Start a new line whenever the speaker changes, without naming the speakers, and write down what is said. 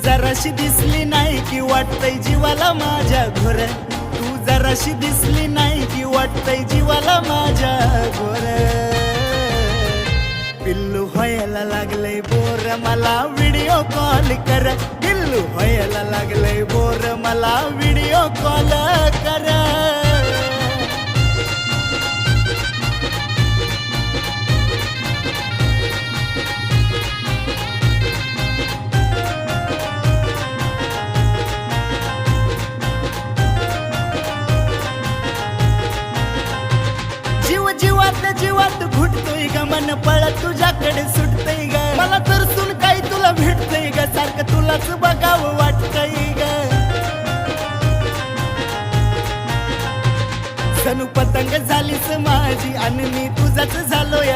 जराशी दिसली नाही की वाटतंय जीवाला माझ्या घोर, तू जराशी दिसली नाही की वाटतंय जीवाला माझ्या घोर. पिल्लू व्हायला लागलंय बोर मला व्हिडिओ कॉल कर, पिल्लू व्हायला लागलंय बोर मला व्हिडिओ कॉल कर. जीव जीवातल्या जीवात घुटतोय ग मन पळत तुझ्याकडे सुटतंय ग, मला तर सुन काही तुला भेटतंय ग, सारखं तुलाच बघावं वाटतंय ग. जणू पतंग झालीस माझी आणि मी तुझाच झालोय